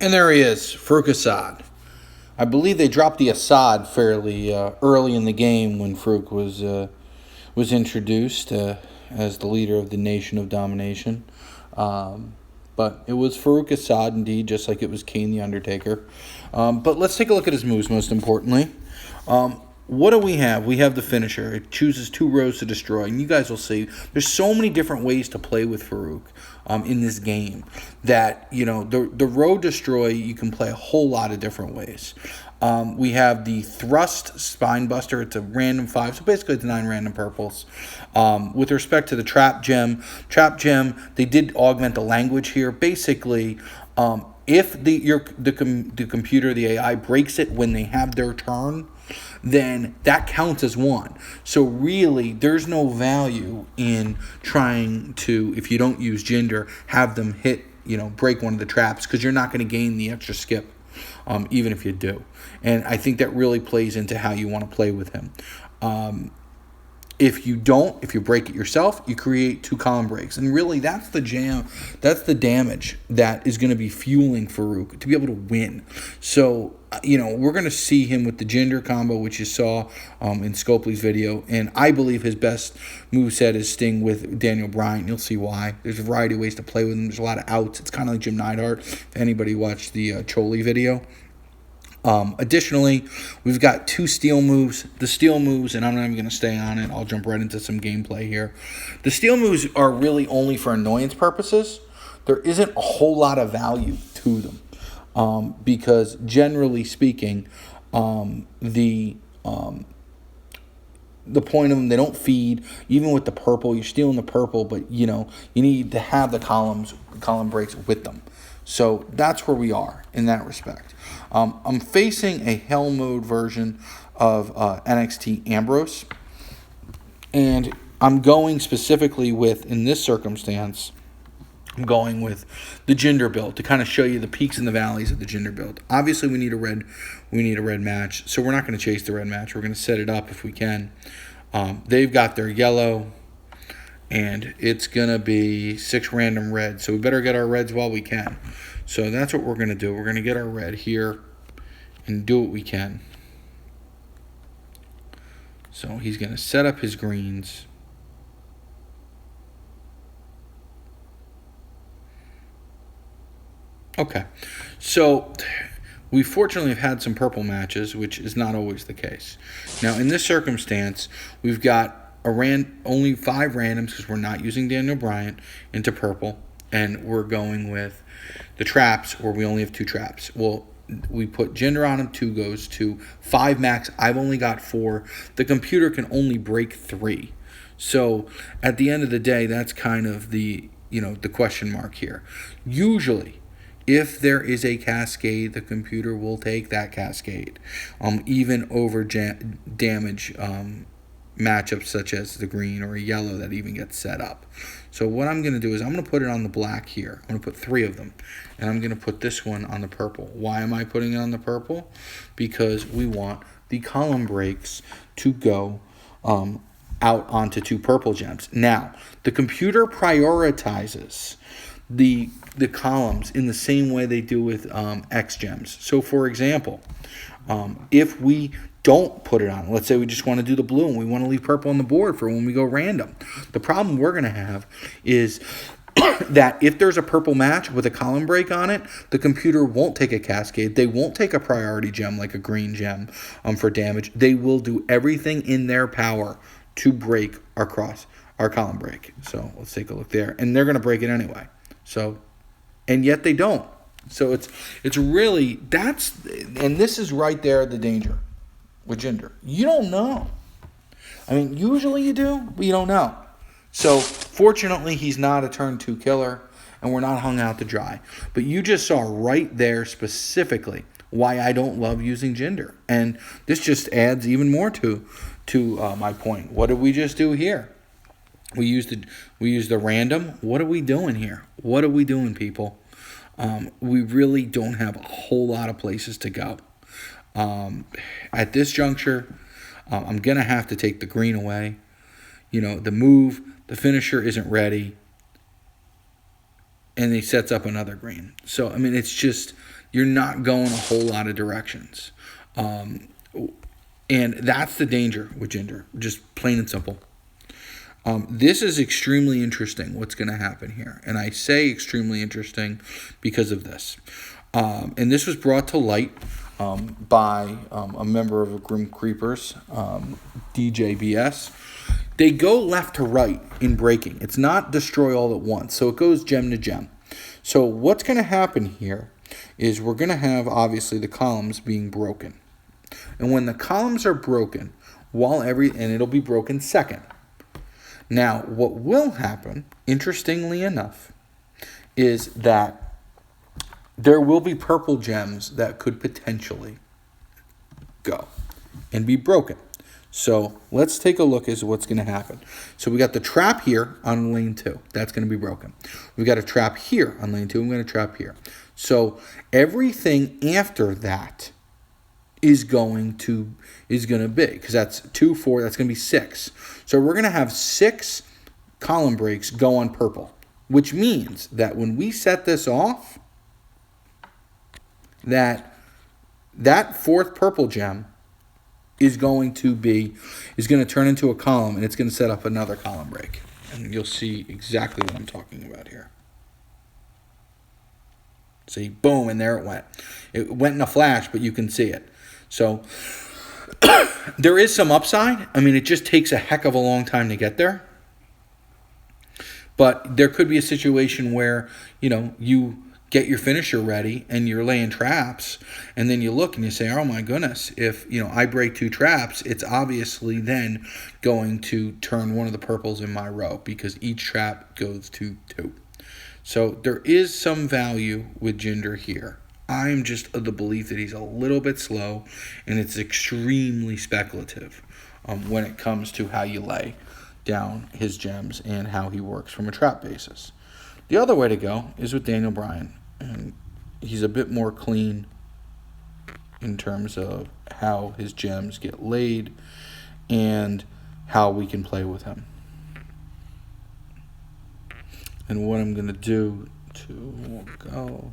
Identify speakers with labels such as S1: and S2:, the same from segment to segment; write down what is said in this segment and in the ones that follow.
S1: And there he is, Faarooq Assad. I believe they dropped the Assad fairly early in the game when Faarooq was introduced as the leader of the Nation of Domination. But it was Faarooq Assad indeed, just like it was Kane the Undertaker. But let's take a look at his moves most importantly. What do we have? We have the finisher. It chooses 2 rows to destroy. And you guys will see there's so many different ways to play with Faarooq in this game that, you know, the row destroy, you can play a whole lot of different ways. We have the thrust spine buster. It's a random 5. So basically it's 9 random purples. With respect to the trap gem, they did augment the language here. Basically, if the computer, the AI, breaks it when they have their turn, then that counts as 1. So really, there's no value in trying to, if you don't use Jinder, have them hit, break one of the traps, because you're not going to gain the extra skip, even if you do. And I think that really plays into how you want to play with him. If you break it yourself, you create 2 column breaks. And really, that's the damage that is going to be fueling Faarooq to be able to win. So, we're going to see him with the Jinder combo, which you saw in Scopely's video. And I believe his best moveset is Sting with Daniel Bryan. You'll see why. There's a variety of ways to play with him. There's a lot of outs. It's kind of like Jim Neidhart, if anybody watched the Choli video. Additionally, we've got 2 steel moves. The steel moves, and I'm not even going to stay on it. I'll jump right into some gameplay here. The steel moves are really only for annoyance purposes. There isn't a whole lot of value to them because, generally speaking, the point of them, they don't feed. Even with the purple, you're stealing the purple, but you need to have the column breaks with them. So that's where we are in that respect. I'm facing a Hell Mode version of NXT Ambrose. And I'm going specifically with, in this circumstance, I'm going with the Jinder build to kind of show you the peaks and the valleys of the Jinder build. Obviously, we need a red match. So we're not going to chase the red match. We're going to set it up if we can. They've got their yellow. And it's going to be 6 random reds. So we better get our reds while we can. So that's what we're going to do. We're going to get our red here and do what we can. So he's going to set up his greens. Okay. So we fortunately have had some purple matches, which is not always the case. Now, in this circumstance, we've got only 5 randoms because we're not using Daniel Bryan into purple, and we're going with the traps where we only have 2 traps. Well, we put Jinder on him, 2 goes to 5 max. I've only got 4. The computer can only break 3. So at the end of the day, that's kind of the question mark here. Usually, if there is a cascade, the computer will take that cascade, even over damage matchups such as the green or a yellow that even gets set up. So what I'm going to do is I'm going to put it on the black here. I'm going to put 3 of them. And I'm going to put this one on the purple. Why am I putting it on the purple? Because we want the column breaks to go out onto 2 purple gems. Now, the computer prioritizes the columns in the same way they do with X gems. So for example, if we don't put it on, let's say we just want to do the blue and we want to leave purple on the board for when we go random, the problem we're going to have is that if there's a purple match with a column break on it, the computer won't take a cascade. They won't take a priority gem like a green gem for damage. They will do everything in their power to break our column break. So let's take a look there. And they're going to break it anyway. So, and yet they don't. So it's really, and this is right there the danger with Jinder. You don't know. I mean, usually you do, but you don't know. So fortunately, he's not a turn 2 killer, and we're not hung out to dry. But you just saw right there specifically why I don't love using Jinder. And this just adds even more to my point. What did we just do here? We used the random. What are we doing here? What are we doing, people? We really don't have a whole lot of places to go. At this juncture, I'm going to have to take the green away. The move, the finisher isn't ready. And he sets up another green. So, I mean, it's just you're not going a whole lot of directions. And that's the danger with Jinder, just plain and simple. This is extremely interesting, what's going to happen here. And I say extremely interesting because of this. And this was brought to light by a member of the Grim Creepers, DJBS. They go left to right in breaking. It's not destroy all at once. So it goes gem to gem. So what's going to happen here is we're going to have, obviously, the columns being broken. And when the columns are broken, and it'll be broken second. Now, what will happen, interestingly enough, is that there will be purple gems that could potentially go and be broken. So let's take a look at what's going to happen. So we got the trap here on lane 2. That's going to be broken. We got a trap here on lane 2. I'm going to trap here. So everything after that is going to be, because that's 2, 4, that's going to be 6. So we're going to have 6 column breaks go on purple, which means that when we set this off, that 4th purple gem is going to turn into a column, and it's going to set up another column break. And you'll see exactly what I'm talking about here. See, boom, and there it went. It went in a flash, but you can see it. So there is some upside. I mean, it just takes a heck of a long time to get there. But there could be a situation where, you get your finisher ready and you're laying traps, and then you look and you say, oh my goodness, if I break 2 traps, it's obviously then going to turn one of the purples in my row, because each trap goes to 2. So there is some value with Jinder here. I'm just of the belief that he's a little bit slow, and it's extremely speculative when it comes to how you lay down his gems and how he works from a trap basis. The other way to go is with Daniel Bryan, and he's a bit more clean in terms of how his gems get laid and how we can play with him. And what I'm going to do to go,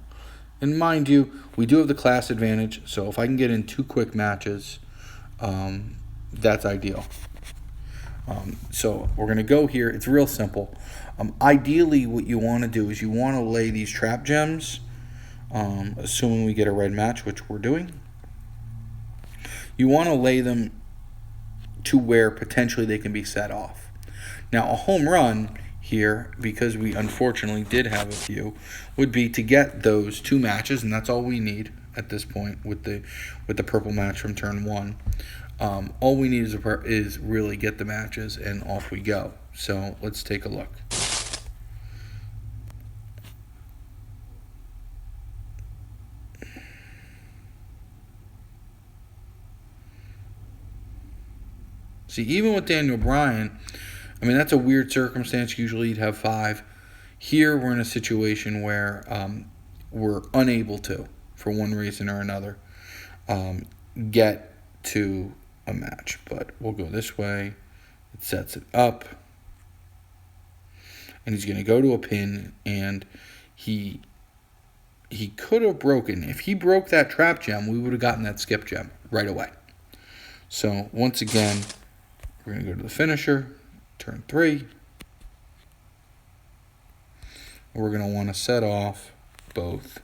S1: and mind you, we do have the class advantage, so if I can get in 2 quick matches, that's ideal. So we're going to go here. It's real simple. Ideally, what you want to do is you want to lay these trap gems, assuming we get a red match, which we're doing. You want to lay them to where potentially they can be set off. Now, a home run here, because we unfortunately did have a few, would be to get those 2 matches, and that's all we need at this point with the purple match from turn 1. All we need is really get the matches, and off we go. So let's take a look. See, even with Daniel Bryan, I mean, that's a weird circumstance. Usually you'd have 5. Here we're in a situation where we're unable to, for one reason or another, get to a match. But we'll go this way. It sets it up. And he's going to go to a pin, and he could have broken. If he broke that trap gem, we would have gotten that skip gem right away. So once again, we're going to go to the finisher, turn 3. We're going to want to set off both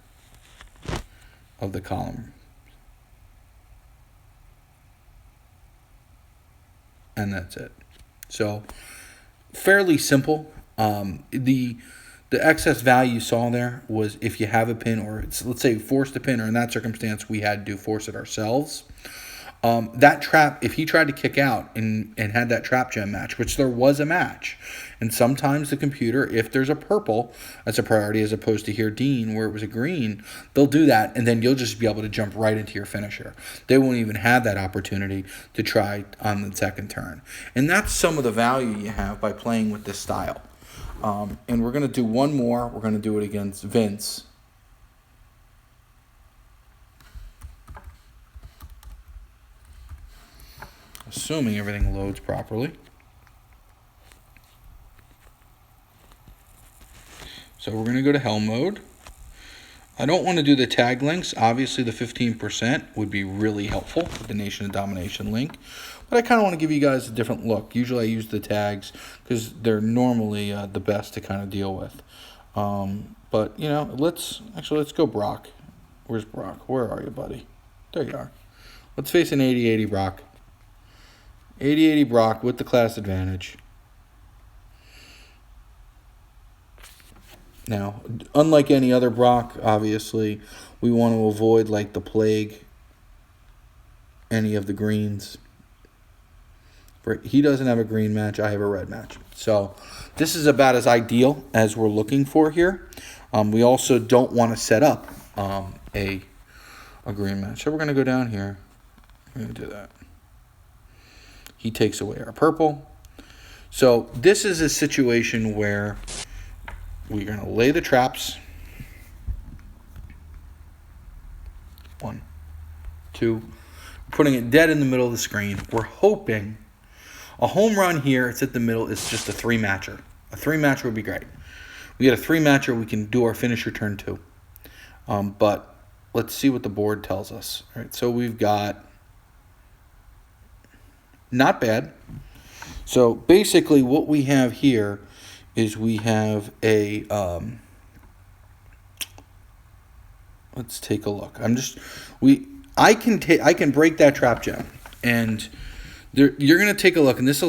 S1: of the column. And that's it. So fairly simple. The excess value you saw there was if you have a pin, or let's say forced a pin, or in that circumstance we had to force it ourselves. That trap, if he tried to kick out and had that trap gem match, which there was a match, and sometimes the computer, if there's a purple, that's a priority, as opposed to here, Dean, where it was a green, they'll do that, and then you'll just be able to jump right into your finisher. They won't even have that opportunity to try on the second turn. And that's some of the value you have by playing with this style. And we're going to do one more. We're going to do it against Vince. Assuming everything loads properly. So we're going to go to hell mode. I don't want to do the tag links. Obviously, the 15% would be really helpful with the Nation of Domination link. But I kind of want to give you guys a different look. Usually I use the tags because they're normally the best to kind of deal with. But, you know, let's go Brock. Where's Brock? Where are you, buddy? There you are. Let's face an 80-80 Brock. 80-80 Brock with the class advantage. Now, unlike any other Brock, obviously, we want to avoid, like, the plague, any of the greens. He doesn't have a green match. I have a red match. So this is about as ideal as we're looking for here. We also don't want to set up a green match. So we're going to go down here. We're going to do that. He takes away our purple. So this is a situation where we're going to lay the traps. 1, 2. Putting it dead in the middle of the screen. We're hoping a home run here, it's at the middle, is just a 3-matcher. A 3-matcher would be great. We get a 3-matcher, we can do our finisher turn 2. But let's see what the board tells us. All right, so we've got not bad. So basically what we have here is we have a let's take a look. I can break that trap gem, and you're going to take a look, and this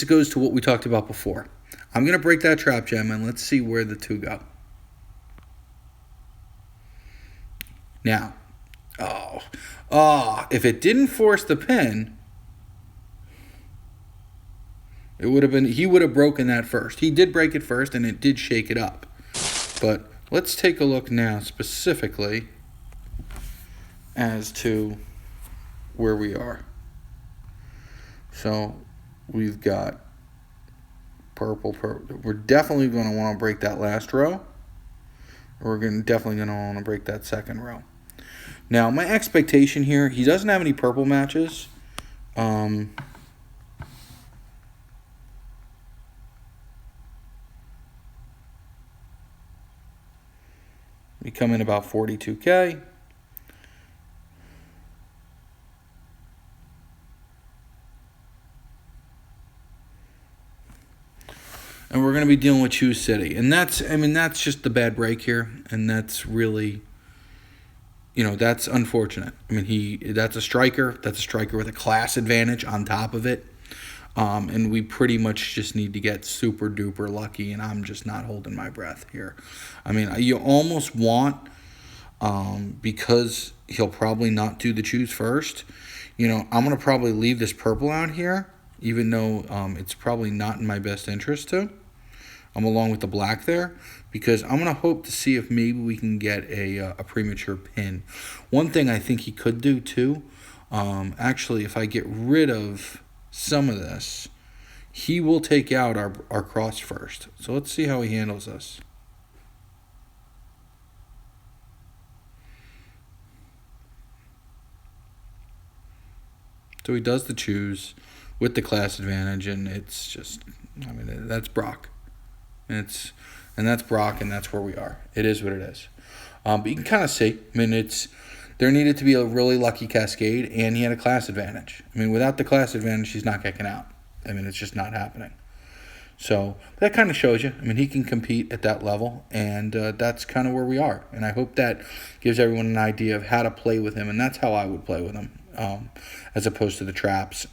S1: goes to what we talked about before. I'm going to break that trap gem, and let's see where the 2 go. Now, if it didn't force the pin, it would have been, he would have broken that first. He did break it first, and it did shake it up. But let's take a look now specifically as to where we are. So we've got purple. We're definitely going to want to break that last row. We're definitely going to want to break that second row. Now, my expectation here, he doesn't have any purple matches. We come in about 42K. And we're going to be dealing with Choose City. And that's just the bad break here. And that's really, that's unfortunate. That's a striker. That's a striker with a class advantage on top of it. And we pretty much just need to get super duper lucky. And I'm just not holding my breath here. You almost want, because he'll probably not do the choose first. I'm going to probably leave this purple out here, even though it's probably not in my best interest to. I'm along with the black there, because I'm going to hope to see if maybe we can get a premature pin. One thing I think he could do too, actually, if I get rid of some of this, he will take out our cross first. So let's see how he handles this. So he does the choose with the class advantage, and it's just, that's Brock. And that's Brock, and that's where we are. It is what it is. But you can kind of see, there needed to be a really lucky cascade, and he had a class advantage. Without the class advantage, he's not kicking out. It's just not happening. So that kind of shows you. He can compete at that level, and that's kind of where we are. And I hope that gives everyone an idea of how to play with him, and that's how I would play with him, as opposed to the traps.